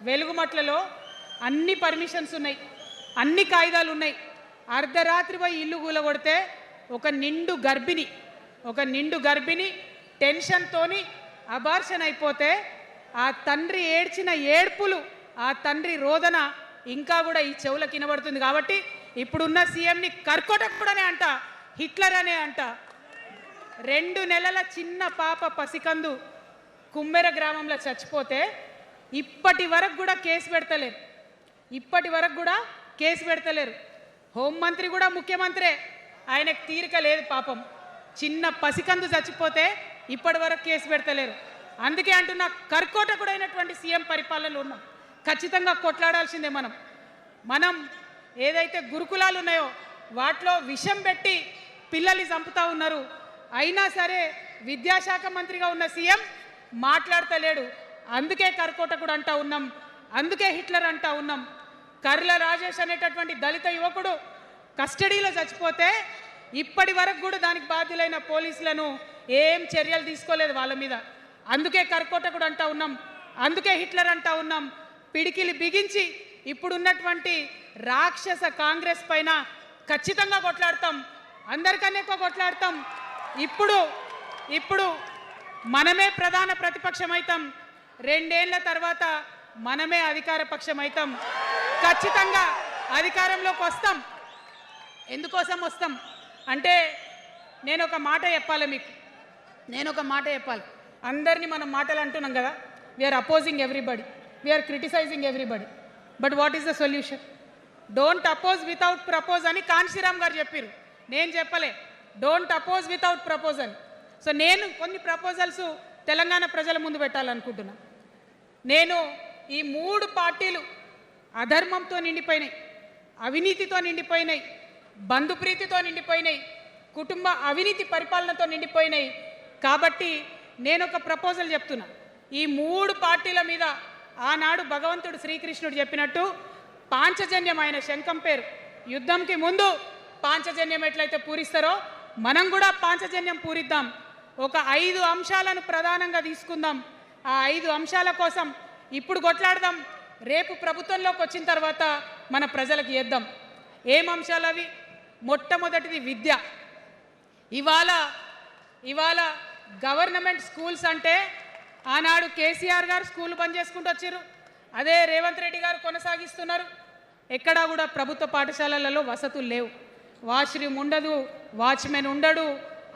వెలుగుమట్లలో అన్ని పర్మిషన్స్ ఉన్నాయి, అన్ని కాయిదాలు ఉన్నాయి. అర్ధరాత్రి పోయి ఇల్లు కూలగొడితే ఒక నిండు గర్భిణి టెన్షన్తోని అబార్షన్ అయిపోతే ఆ తండ్రి ఏడ్చిన ఏడ్పులు, ఆ తండ్రి రోదన ఇంకా కూడా ఈ చెవులకు వినబడుతుంది. కాబట్టి ఇప్పుడున్న సీఎంని కర్కోటకుడనే అంట, హిట్లర్ అనే అంట. 2 నెలల చిన్న పాప పసికందు కుమ్మెర గ్రామంలో చచ్చిపోతే ఇప్పటి వరకు కూడా కేసు పెడతలేరు. హోంమంత్రి కూడా ముఖ్యమంత్రే, ఆయనకు తీరిక లేదు పాపం. చిన్న పసికందు చచ్చిపోతే ఇప్పటి వరకు కేసు పెడతలేరు. అందుకే అంటున్నా, కర్కోటకుడైనటువంటి సీఎం పరిపాలనలో ఉన్నాం. ఖచ్చితంగా కొట్లాడాల్సిందే. మనం ఏదైతే గురుకులాలు ఉన్నాయో వాటిలో విషం పెట్టి పిల్లల్ని చంపుతా ఉన్నారు. అయినా సరే విద్యాశాఖ మంత్రిగా ఉన్న సీఎం మాట్లాడతలేడు. అందుకే కర్కోటకుడు అంటా ఉన్నాం, అందుకే హిట్లర్ అంటా ఉన్నాం. కర్ల రాజేష్ అనేటటువంటి దళిత యువకుడు కస్టడీలో చచ్చిపోతే ఇప్పటి వరకు కూడా దానికి బాధ్యులైన పోలీసులను ఏం చర్యలు తీసుకోలేదు వాళ్ళ మీద. అందుకే కర్కోటకుడు అంటా ఉన్నాం, అందుకే హిట్లర్ అంటా ఉన్నాం. పిడికిలి బిగించి ఇప్పుడున్నటువంటి రాక్షస కాంగ్రెస్ పైన ఖచ్చితంగా కొట్లాడతాం, అందరికన్నా ఎక్కువ కొట్లాడతాం. ఇప్పుడు మనమే ప్రధాన ప్రతిపక్షం అవుతాం, 2 ఏళ్ల తర్వాత మనమే అధికార పక్షం అవుతాం. ఖచ్చితంగా అధికారంలోకి వస్తాం. ఎందుకోసం వస్తాం అంటే నేను ఒక మాట చెప్పాలి మీకు, అందరినీ మనం మాటలు అంటున్నాం కదా, we're opposing everybody, we're criticising everybody, but what is the solution? Don't oppose without propose అని కాన్షీరామ్ గారు చెప్పారు, నేను చెప్పలే. డోంట్ అపోజ్ వితౌట్ ప్రపోజ్ అని. సో నేను కొన్ని ప్రపోజల్స్ తెలంగాణ ప్రజల ముందు పెట్టాలనుకుంటున్నా. నేను ఈ 3 పార్టీలు అధర్మంతో నిండిపోయినాయి, అవినీతితో నిండిపోయినాయి, బంధుప్రీతితో నిండిపోయినాయి, కుటుంబ అవినీతి పరిపాలనతో నిండిపోయినాయి. కాబట్టి నేను ఒక ప్రపోజల్ చెప్తున్నా. ఈ 3 పార్టీల మీద ఆనాడు భగవంతుడు శ్రీకృష్ణుడు చెప్పినట్టు పాంచజన్యం, ఆయన శంఖం పేరు, యుద్ధంకి ముందు పాంచజన్యం ఎట్లయితే పూరిస్తారో మనం కూడా పాంచజన్యం పూరిద్దాం. ఒక 5 అంశాలను ప్రధానంగా తీసుకుందాం. ఆ 5 అంశాల కోసం ఇప్పుడు కొట్లాడదాం, రేపు ప్రభుత్వంలోకి వచ్చిన తర్వాత మన ప్రజలకు ఇద్దాం. ఏం అంశాలు అవి? మొట్టమొదటిది విద్య. ఇవాళ గవర్నమెంట్ స్కూల్స్ అంటే ఆనాడు కేసీఆర్ గారు స్కూల్ బంద్ చేసుకుంటూ వచ్చారు, అదే రేవంత్ రెడ్డి గారు కొనసాగిస్తున్నారు. ఎక్కడా కూడా ప్రభుత్వ పాఠశాలలలో వసతులు లేవు. వాష్రూమ్ ఉండదు, వాచ్మెన్ ఉండడు,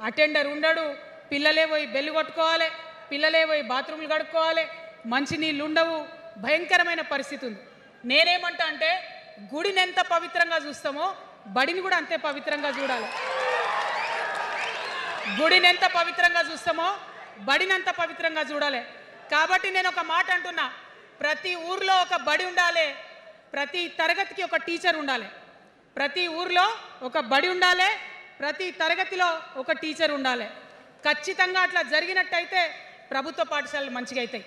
అటెండర్ ఉండడు, పిల్లలే పోయి బెల్లు కొట్టుకోవాలి, పిల్లలే పోయి బాత్రూమ్లు కడుక్కోవాలి, మంచినీళ్ళు ఉండవు, భయంకరమైన పరిస్థితి ఉంది. నేనేమంటా అంటే గుడిని ఎంత పవిత్రంగా చూస్తామో బడిని కూడా అంతే పవిత్రంగా చూడాలి. గుడిని ఎంత పవిత్రంగా చూస్తామో బడిని అంత పవిత్రంగా చూడాలి. కాబట్టి నేను ఒక మాట అంటున్నా, ప్రతి ఊర్లో ఒక బడి ఉండాలి, ప్రతి తరగతికి ఒక టీచర్ ఉండాలి. ప్రతి ఊర్లో ఒక బడి ఉండాలి, ప్రతి తరగతిలో ఒక టీచర్ ఉండాలి. ఖచ్చితంగా అట్లా జరిగినట్టయితే ప్రభుత్వ పాఠశాలలు మంచిగా అవుతాయి.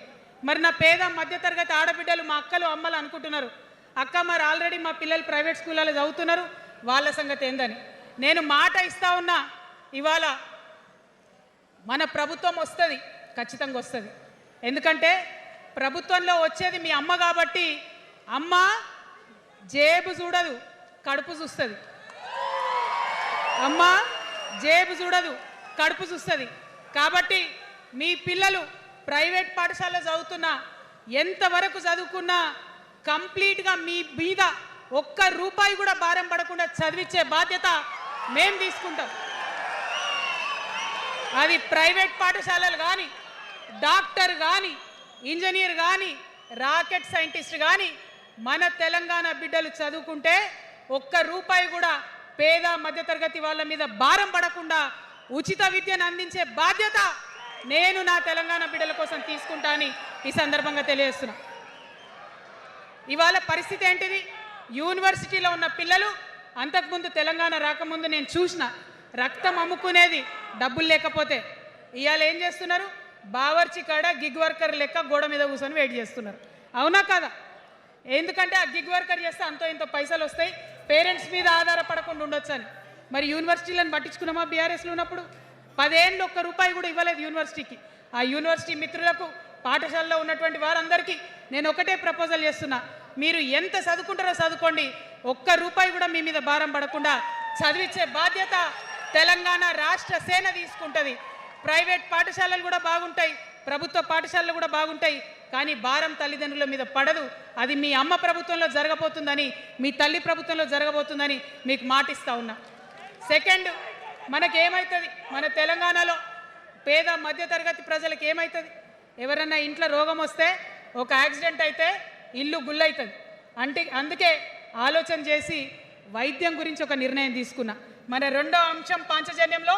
మరి నా పేద మధ్యతరగతి ఆడబిడ్డలు, మా అక్కలు అమ్మలు అనుకుంటున్నారు, అక్క మరి ఆల్రెడీ మా పిల్లలు ప్రైవేట్ స్కూళ్ళలో చదువుతున్నారు, వాళ్ళ సంగతి ఏందని. నేను మాట ఇస్తా ఉన్నా, ఇవాళ మన ప్రభుత్వం వస్తుంది, ఖచ్చితంగా వస్తుంది. ఎందుకంటే ప్రభుత్వంలో వచ్చేది మీ అమ్మ కాబట్టి అమ్మ జేబు చూడదు, కడుపు చూస్తుంది. అమ్మ జేబు చూడదు, కడుపు చూస్తుంది. కాబట్టి మీ పిల్లలు ప్రైవేట్ పాఠశాలలో చదువుతున్నా, ఎంతవరకు చదువుకున్నా కంప్లీట్గా మీ మీద ఒక్క రూపాయి కూడా భారం పడకుండా చదివించే బాధ్యత మేము తీసుకుంటాం. అది ప్రైవేట్ పాఠశాలలు కానీ, డాక్టర్ కానీ, ఇంజనీర్ కానీ, రాకెట్ సైంటిస్ట్ కానీ మన తెలంగాణ బిడ్డలు చదువుకుంటే ఒక్క రూపాయి కూడా పేద మధ్యతరగతి వాళ్ళ మీద భారం పడకుండా ఉచిత విద్యను అందించే బాధ్యత నేను నా తెలంగాణ బిడ్డల కోసం తీసుకుంటా అని ఈ సందర్భంగా తెలియజేస్తున్నా. ఇవాళ పరిస్థితి ఏంటిది? యూనివర్సిటీలో ఉన్న పిల్లలు అంతకుముందు తెలంగాణ రాకముందు నేను చూసిన రక్తం అమ్ముకునేది డబ్బులు లేకపోతే. ఇవాళ ఏం చేస్తున్నారు? బావర్చి కాడ గిగ్ వర్కర్ లెక్క గోడ మీద కూర్చొని వెయిట్ చేస్తున్నారు. అవునా కదా? ఎందుకంటే ఆ గిగ్ వర్కర్ చేస్తే అంతో ఇంత పైసలు వస్తాయి, పేరెంట్స్ మీద ఆధారపడకుండా ఉండొచ్చు అని. మరి యూనివర్సిటీలను పట్టించుకున్నామా? బీఆర్ఎస్లో ఉన్నప్పుడు 10 ఏళ్ళు ఒక్క రూపాయి కూడా ఇవ్వలేదు యూనివర్సిటీకి. ఆ యూనివర్సిటీ మిత్రులకు, పాఠశాలలో ఉన్నటువంటి వారందరికీ నేను ఒకటే ప్రపోజల్ చేస్తున్నా, మీరు ఎంత చదువుకుంటారో చదువుకోండి, ఒక్క రూపాయి కూడా మీ మీద భారం పడకుండా చదివించే బాధ్యత తెలంగాణ రాష్ట్ర సేన తీసుకుంటుంది. ప్రైవేట్ పాఠశాలలు కూడా బాగుంటాయి, ప్రభుత్వ పాఠశాలలు కూడా బాగుంటాయి, కానీ భారం తల్లిదండ్రుల మీద పడదు. అది మీ అమ్మ ప్రభుత్వంలో జరగబోతుందని, మీ తల్లి ప్రభుత్వంలో జరగబోతుందని మీకు మాటిస్తా ఉన్నా. సెకండ్, మనకేమవుతుంది? మన తెలంగాణలో పేద మధ్యతరగతి ప్రజలకు ఏమవుతుంది? ఎవరన్నా ఇంట్లో రోగం వస్తే, ఒక యాక్సిడెంట్ అయితే ఇల్లు గుల్లవుతుంది. అందుకే ఆలోచన చేసి వైద్యం గురించి ఒక నిర్ణయం తీసుకున్నా. మన రెండో అంశం పాంచజన్యంలో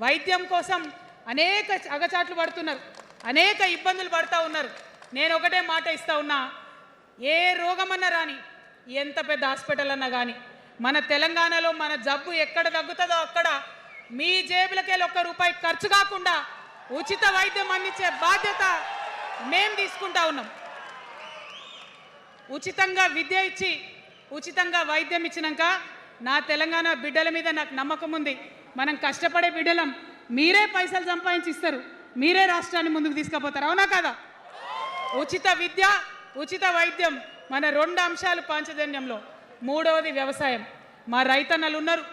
వైద్యం కోసం అనేక అగచాట్లు పడుతున్నారు, అనేక ఇబ్బందులు పడుతూ ఉన్నారు. నేను ఒకటే మాట ఇస్తా ఉన్నా, ఏ రోగమన్నా రాని, ఎంత పెద్ద హాస్పిటల్ అన్నా కానీ, మన తెలంగాణలో మన జబ్బు ఎక్కడ తగ్గుతుందో అక్కడ మీ జేబులకెళ్ళి ఒక్క రూపాయి ఖర్చు కాకుండా ఉచిత వైద్యం అందించే బాధ్యత మేము తీసుకుంటా ఉన్నాం. ఉచితంగా విద్య ఇచ్చి ఉచితంగా వైద్యం ఇచ్చినాక నా తెలంగాణ బిడ్డల మీద నాకు నమ్మకం ఉంది. మనం కష్టపడే బిడ్డలం, మీరే పైసలు సంపాదించి ఇస్తారు, మీరే రాష్ట్రాన్ని ముందుకు తీసుకుపోతారు. అవునా కదా? ఉచిత విద్య, ఉచిత వైద్యం మన 2 అంశాలు పాంచజన్యంలో. మూడవది వ్యవసాయం. మా రైతన్నలు ఉన్నారు,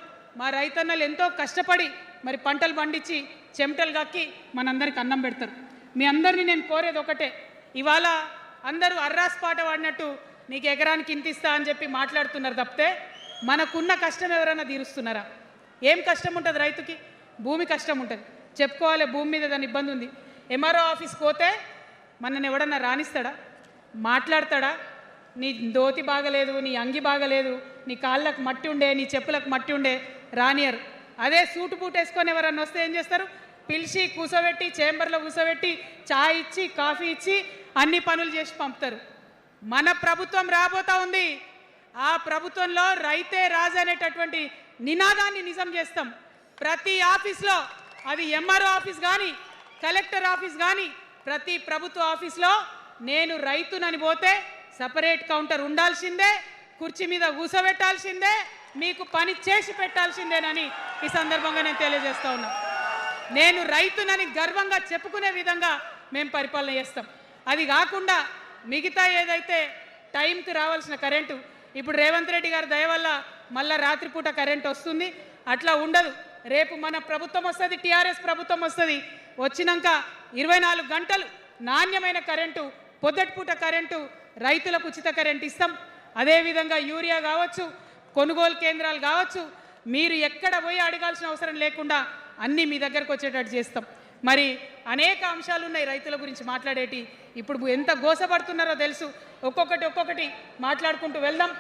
మా రైతన్నలు ఎంతో కష్టపడి మరి పంటలు పండించి చెమటలు కక్కి మనందరికి అన్నం పెడతారు. మీ అందరినీ నేను కోరేది ఒకటే, ఇవాళ అందరూ అర్రాస్ పాట పాడినట్టు నీకు ఎకరానికి ఇంత ఇస్తా అని చెప్పి మాట్లాడుతున్నారు తప్పితే మనకున్న కష్టం ఎవరైనా తీరుస్తున్నారా? ఏం కష్టం ఉంటుంది రైతుకి? భూమి కష్టం ఉంటుంది, చెప్పుకోవాలి. భూమి మీద దాని ఇబ్బంది ఉంది. ఎంఆర్ఓ ఆఫీస్కి పోతే మనని ఎవడన్నా రాణిస్తాడా? మాట్లాడతాడా? నీ దోతి బాగలేదు, నీ అంగి బాగలేదు, నీ కాళ్ళకు మట్టి ఉండే, నీ చెప్పులకు మట్టి ఉండే రానియరు. అదే సూటు బూట్ వేసుకొని ఎవరన్నా వస్తే ఏం చేస్తారు? పిలిచి కూసోబెట్టి చేంబర్లో కూసోబెట్టి చాయ్ ఇచ్చి కాఫీ ఇచ్చి అన్ని పనులు చేసి పంపుతారు. మన ప్రభుత్వం రాబోతా ఉంది. ఆ ప్రభుత్వంలో రైతే రాజు అనేటటువంటి నినాదాన్ని నిజం చేస్తాం. ప్రతి ఆఫీస్లో, అది ఎంఆర్ఓ ఆఫీస్ కానీ కలెక్టర్ ఆఫీస్ కానీ ప్రతి ప్రభుత్వ ఆఫీస్లో నేను రైతునని పోతే సపరేట్ కౌంటర్ ఉండాల్సిందే, కుర్చీ మీద కూసోబెట్టాల్సిందే, మీకు పని చేసి పెట్టాల్సిందేనని ఈ సందర్భంగా నేను తెలియజేస్తా ఉన్నా. నేను రైతునని గర్వంగా చెప్పుకునే విధంగా మేము పరిపాలన చేస్తాం. అది కాకుండా మిగతా ఏదైతే టైంకి రావాల్సిన కరెంటు, ఇప్పుడు రేవంత్ రెడ్డి గారి దయ వల్ల మళ్ళీ రాత్రిపూట కరెంట్ వస్తుంది. అట్లా ఉండదు. రేపు మన ప్రభుత్వం వస్తుంది, టీఆర్ఎస్ ప్రభుత్వం వస్తుంది. వచ్చినాక 24 గంటలు నాణ్యమైన కరెంటు, పొద్దుటిపూట కరెంటు, రైతులకు ఉచిత కరెంట్ ఇస్తాం. అదేవిధంగా యూరియా కావచ్చు, కొనుగోలు కేంద్రాలు కావచ్చు, మీరు ఎక్కడ పోయి అడగాల్సిన అవసరం లేకుండా అన్నీ మీ దగ్గరకు వచ్చేటట్టు చేస్తాం. మరి అనేక అంశాలు ఉన్నాయి రైతుల గురించి మాట్లాడేటి. ఇప్పుడు ఎంత గోసపడుతున్నారో తెలుసు. ఒక్కొక్కటి మాట్లాడుకుంటూ వెళ్దాం.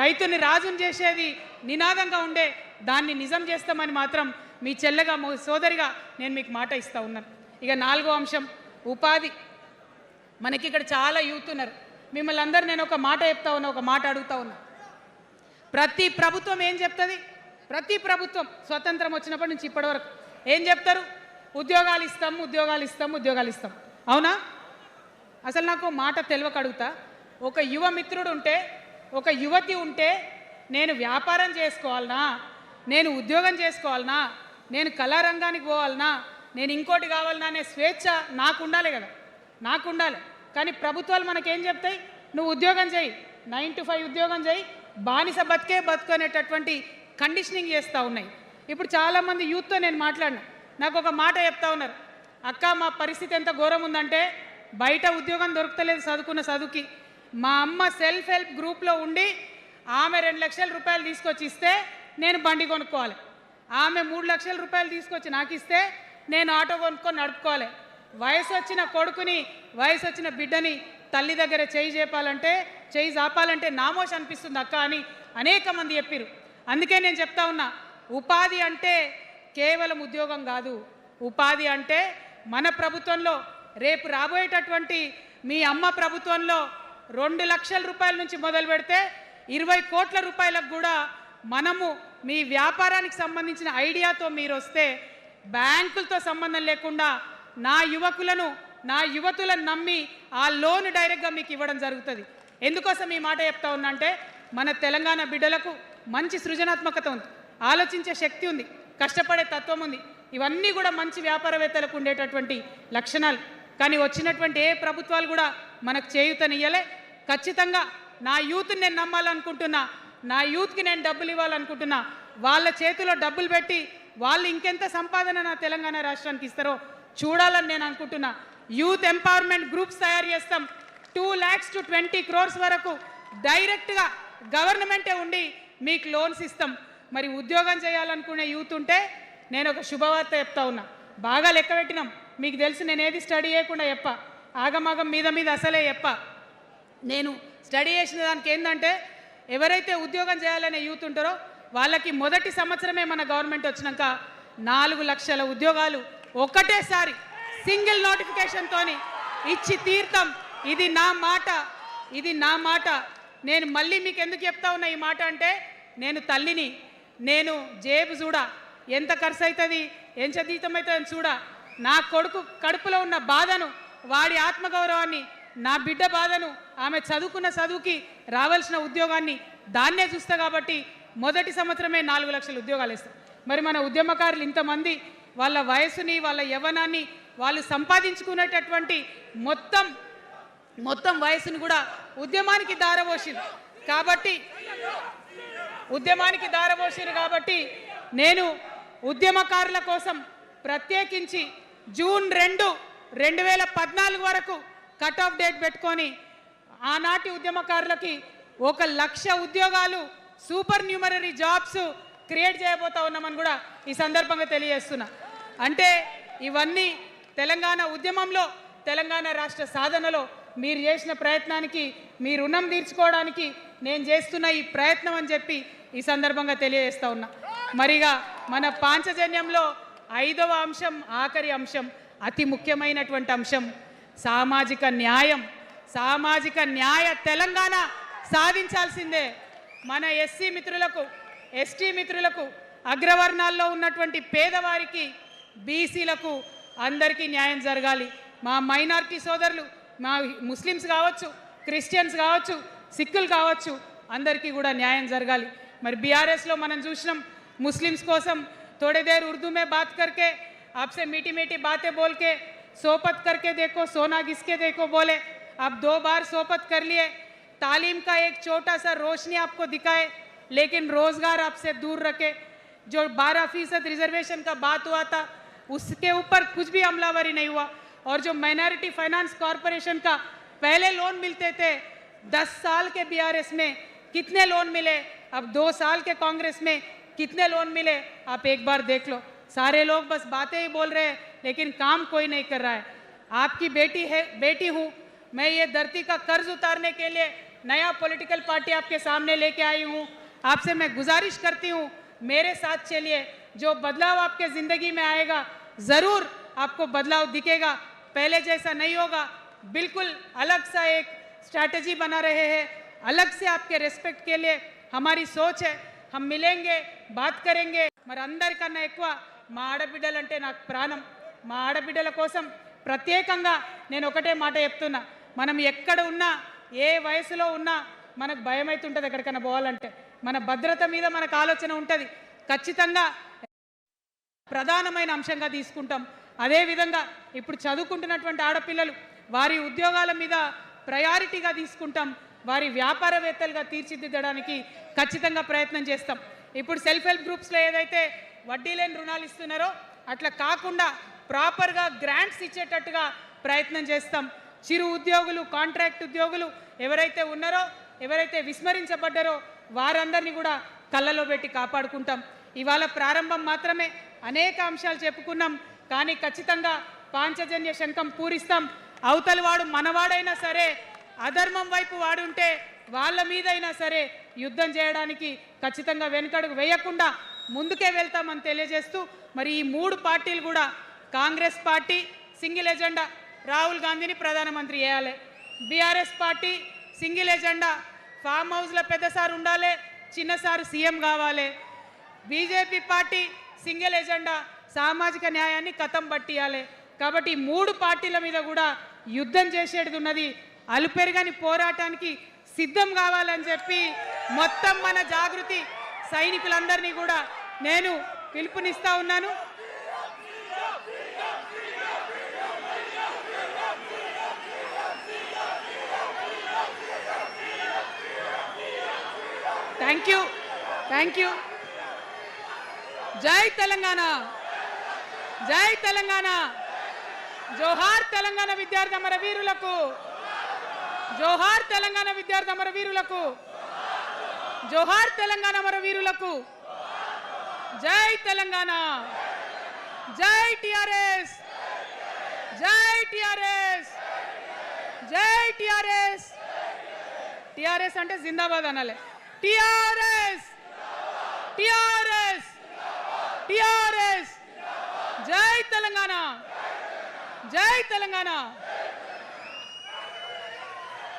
రైతుని రాజుని చేసేది నినాదంగా ఉండే దాన్ని నిజం చేస్తామని మాత్రం మీ చెల్లెగా సోదరిగా నేను మీకు మాట ఇస్తూ ఉన్నాను. ఇక 4వ అంశం ఉపాధి. మనకి ఇక్కడ చాలా యూత్ ఉన్నారు. మిమ్మల్ని అందరూ నేను ఒక మాట చెప్తా ఉన్నా, ఒక మాట అడుగుతా ఉన్నా. ప్రతి ప్రభుత్వం ఏం చెప్తుంది? ప్రతి ప్రభుత్వం స్వతంత్రం వచ్చినప్పటి నుంచి ఇప్పటి వరకు ఏం చెప్తారు? ఉద్యోగాలు ఇస్తాం, ఉద్యోగాలు ఇస్తాం, ఉద్యోగాలు ఇస్తాం. అవునా? అసలు నాకు మాట తెలియక అడుగుతా. ఒక యువ మిత్రుడు ఉంటే, ఒక యువతి ఉంటే, నేను వ్యాపారం చేసుకోవాలనా, నేను ఉద్యోగం చేసుకోవాలనా, నేను కళారంగానికి పోవాలనా, నేను ఇంకోటి కావాలనా అనే స్వేచ్ఛ నాకు ఉండాలి కదా, నాకు ఉండాలి. కానీ ప్రభుత్వాలు మనకేం చెప్తాయి? నువ్వు ఉద్యోగం చేయి, 9 to 5 ఉద్యోగం చేయి, బానిస బతుకు అనేటటువంటి కండిషనింగ్ చేస్తూ ఉన్నాయి. ఇప్పుడు చాలామంది యూత్తో నేను మాట్లాడినా, నాకు ఒక మాట చెప్తా ఉన్నారు. అక్క, మా పరిస్థితి ఎంత ఘోరం ఉందంటే బయట ఉద్యోగం దొరుకుతలేదు చదువుకున్న చదువుకి. మా అమ్మ సెల్ఫ్ హెల్ప్ గ్రూప్లో ఉండి ఆమె 2 లక్షల రూపాయలు తీసుకొచ్చి ఇస్తే నేను బండి కొనుక్కోవాలి. ఆమె 3 లక్షల రూపాయలు తీసుకొచ్చి నాకు ఇస్తే నేను ఆటో కొనుక్కొని నడుపుకోవాలి. వయసు వచ్చిన కొడుకుని, వయసు వచ్చిన బిడ్డని తల్లి దగ్గర చేయి జాపాలంటే నామోష్ అనిపిస్తుంది అక్క అని అనేక మంది చెప్పారు. అందుకే నేను చెప్తా ఉన్నా, ఉపాధి అంటే కేవలం ఉద్యోగం కాదు. ఉపాధి అంటే మన ప్రభుత్వంలో, రేపు రాబోయేటటువంటి మీ అమ్మ ప్రభుత్వంలో 2 లక్షల రూపాయల నుంచి మొదలు పెడితే 20 కోట్ల రూపాయలకు కూడా మనము మీ వ్యాపారానికి సంబంధించిన ఐడియాతో మీరు వస్తే బ్యాంకులతో సంబంధం లేకుండా నా యువతులను నమ్మి ఆ లోన్ డైరెక్ట్గా మీకు ఇవ్వడం జరుగుతుంది. ఎందుకోసం ఈ మాట చెప్తా ఉన్నా అంటే, మన తెలంగాణ బిడ్డలకు మంచి సృజనాత్మకత ఉంది, ఆలోచించే శక్తి ఉంది, కష్టపడే తత్వం ఉంది. ఇవన్నీ కూడా మంచి వ్యాపారవేత్తలకు ఉండేటటువంటి లక్షణాలు. కానీ వచ్చినటువంటి ఏ ప్రభుత్వాలు కూడా మనకు చేయూతనియ్యలే. ఖచ్చితంగా నా యూత్ని నేను నమ్మాలనుకుంటున్నా, నా యూత్కి నేను డబ్బులు ఇవ్వాలనుకుంటున్నా. వాళ్ళ చేతిలో డబ్బులు పెట్టి వాళ్ళు ఇంకెంత సంపాదన నా తెలంగాణ రాష్ట్రానికి ఇస్తారో చూడాలని నేను అనుకుంటున్నా. యూత్ ఎంపవర్మెంట్ గ్రూప్స్ తయారు చేస్తాం. 2 lakhs to 20 crores వరకు డైరెక్ట్గా గవర్నమెంటే ఉండి మీకు లోన్స్ ఇస్తాం. మరి ఉద్యోగం చేయాలనుకునే యూత్ ఉంటే నేను ఒక శుభవార్త చెప్తా ఉన్నా. బాగా లెక్క పెట్టినాం. మీకు తెలుసు, నేను ఏది స్టడీ చేయకుండా చెప్ప, ఆగమాగం మీద అసలే చెప్ప. నేను స్టడీ చేసిన దానికి ఏంటంటే, ఎవరైతే ఉద్యోగం చేయాలనే యూత్ ఉంటారో వాళ్ళకి మొదటి సంవత్సరమే మన గవర్నమెంట్ వచ్చినాక 4 లక్షల ఉద్యోగాలు ఒకటేసారి సింగిల్ నోటిఫికేషన్తో ఇచ్చి తీర్థం. ఇది నా మాట. నేను మళ్ళీ మీకు ఎందుకు చెప్తా ఉన్నా ఈ మాట అంటే, నేను తల్లిని, నేను జేబు చూడా, ఎంత ఖర్చు అవుతుంది, ఎంత జీతం అవుతుంది చూడా. నా కొడుకు కడుపులో ఉన్న బాధను, వాడి ఆత్మగౌరవాన్ని, నా బిడ్డ బాధను, ఆమె చదువుకున్న చదువుకి రావాల్సిన ఉద్యోగాన్ని దాన్నే చూస్తా కాబట్టి మొదటి సంవత్సరమే 4 లక్షల ఉద్యోగాలు ఇస్తాం. మరి మన ఉద్యమకారులు ఇంతమంది వాళ్ళ వయసుని వాళ్ళ యవ్వనాన్ని వాళ్ళు సంపాదించుకునేటటువంటి మొత్తం వయసును కూడా ఉద్యమానికి దారపోసిరు కాబట్టి నేను ఉద్యమకారుల కోసం ప్రత్యేకించి జూన్ 2, 2014 వరకు కట్ ఆఫ్ డేట్ పెట్టుకొని ఆనాటి ఉద్యమకారులకి 1,00,000 ఉద్యోగాలు సూపర్ న్యూమరరీ జాబ్స్ క్రియేట్ చేయబోతా ఉన్నామని కూడా ఈ సందర్భంగా తెలియజేస్తున్నా. అంటే ఇవన్నీ తెలంగాణ ఉద్యమంలో తెలంగాణ రాష్ట్ర సాధనలో మీరు చేసిన ప్రయత్నానికి మీ రుణం తీర్చుకోవడానికి నేను చేస్తున్న ఈ ప్రయత్నం అని చెప్పి ఈ సందర్భంగా తెలియజేస్తా ఉన్నా. మరిగా మన పాంచజన్యంలో 5వ అంశం, ఆఖరి అంశం, అతి ముఖ్యమైనటువంటి అంశం సామాజిక న్యాయం. సామాజిక న్యాయ తెలంగాణ సాధించాల్సిందే. మన ఎస్సీ మిత్రులకు, ఎస్టీ మిత్రులకు, అగ్రవర్ణాల్లో ఉన్నటువంటి పేదవారికి, బీసీలకు అందరికీ న్యాయం జరగాలి. మా మైనారిటీ సోదరులు, మా ముస్లిమ్స్ కావచ్చు, క్రిస్టియన్స్ కావచ్చు, సిక్కులు కావచ్చు, అందరికీ కూడా న్యాయం జరగాలి. మరి బీఆర్ఎస్లో మనం చూసినాం, ముస్లిమ్స్ కోసం थोड़ी देर उर्दू में बात करके आपसे मीठी मीठी बातें बोल के सोपत करके देखो, सोना घिसके देखो बोले. आप 2 बार सोपत कर लिए. तालीम का एक छोटा सा रोशनी आपको दिखाए, लेकिन रोजगार आपसे दूर रखे. जो 12% रिजर्वेशन का बात हुआ था उसके ऊपर कुछ भी अमलावरी नहीं हुआ. और जो माइनॉरिटी फाइनेंस कॉरपोरेशन का पहले लोन मिलते थे 10 साल के बीआरएस में कितने लोन मिले, अब 2 साल के कांग्रेस में कितने लोन मिले, आप एक बार देख लो. सारे लोग बस बातें ही बोल रहे हैं लेकिन काम कोई नहीं कर रहा है. आपकी बेटी हूँ मैं. ये धरती का कर्ज उतारने के लिए नया पॉलिटिकल पार्टी आपके सामने लेके आई हूँ. आपसे मैं गुजारिश करती हूँ मेरे साथ चलिए. जो बदलाव आपके ज़िंदगी में आएगा ज़रूर आपको बदलाव दिखेगा. पहले जैसा नहीं होगा. बिल्कुल अलग सा एक स्ट्रैटेजी बना रहे हैं. अलग से आपके रेस्पेक्ट के लिए हमारी सोच है. हम मिलेंगे, बात करेंगे. మరి అందరికన్నా ఎక్కువ మా ఆడబిడ్డలంటే నాకు ప్రాణం. మా ఆడబిడ్డల కోసం ప్రత్యేకంగా నేను ఒకటే మాట చెప్తున్నా. మనం ఎక్కడ ఉన్నా, ఏ వయసులో ఉన్నా మనకు భయం అవుతుంటుంది ఎక్కడికైనా పోవాలంటే. మన భద్రత మీద మనకు ఆలోచన ఉంటుంది. ఖచ్చితంగా ప్రధానమైన అంశంగా తీసుకుంటాం. అదేవిధంగా ఇప్పుడు చదువుకుంటున్నటువంటి ఆడపిల్లలు వారి ఉద్యోగాల మీద ప్రయారిటీగా తీసుకుంటాం. వారి వ్యాపారవేత్తలుగా తీర్చిదిద్దడానికి ఖచ్చితంగా ప్రయత్నం చేస్తాం. ఇప్పుడు సెల్ఫ్ హెల్ప్ గ్రూప్స్లో ఏదైతే వడ్డీ లేని రుణాలు ఇస్తున్నారో అట్లా కాకుండా ప్రాపర్గా గ్రాంట్స్ ఇచ్చేటట్టుగా ప్రయత్నం చేస్తాం. చిరు ఉద్యోగులు, కాంట్రాక్ట్ ఉద్యోగులు ఎవరైతే ఉన్నారో, ఎవరైతే విస్మరించబడ్డారో వారందరినీ కూడా కళ్ళలో పెట్టి కాపాడుకుంటాం. ఇవాళ ప్రారంభం మాత్రమే. అనేక అంశాలు చెప్పుకున్నాం కానీ ఖచ్చితంగా పాంచజన్య శంఖం పూరిస్తాం. అవతలి వాడు మనవాడైనా సరే, అధర్మం వైపు వాడుంటే వాళ్ళ మీదైనా సరే యుద్ధం చేయడానికి ఖచ్చితంగా వెనుకడుగు వేయకుండా ముందుకే వెళ్తామని తెలియజేస్తూ, మరి ఈ 3 పార్టీలు కూడా, Congress party single agenda Rahul గాంధీని ప్రధానమంత్రి చేయాలి. BRS party single agenda farm హౌస్లో పెద్దసారి ఉండాలి, చిన్నసారి సీఎం కావాలి. బీజేపీ పార్టీ సింగిల్ ఎజెండా సామాజిక న్యాయాన్ని కథం పట్టియాలి. కాబట్టి 3 పార్టీల మీద కూడా యుద్ధం చేసేది ఉన్నది. అలుపెరగని పోరాటానికి సిద్ధం కావాలని చెప్పి మొత్తం మన జాగృతి సైనికులందరినీ కూడా నేను పిలుపునిస్తా ఉన్నాను. Thank you. జై తెలంగాణ, జై తెలంగాణ. జోహార్ తెలంగాణ విద్యార్థి అమర వీరులకు, జోహార్ తెలంగాణ విద్యార్థి అమర వీరులకు, జోహార్ తెలంగాణ అమర వీరులకు. జై తెలంగాణ, జై టిఆర్ఎస్, జై టిఆర్ఎస్, జై టిఆర్ఎస్. టిఆర్ఎస్ అంటే జిందాబాద్ అనాలి. TRS, TRS, TRS. జై తెలంగాణ, జై తెలంగాణ,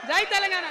జై తెలంగాణ.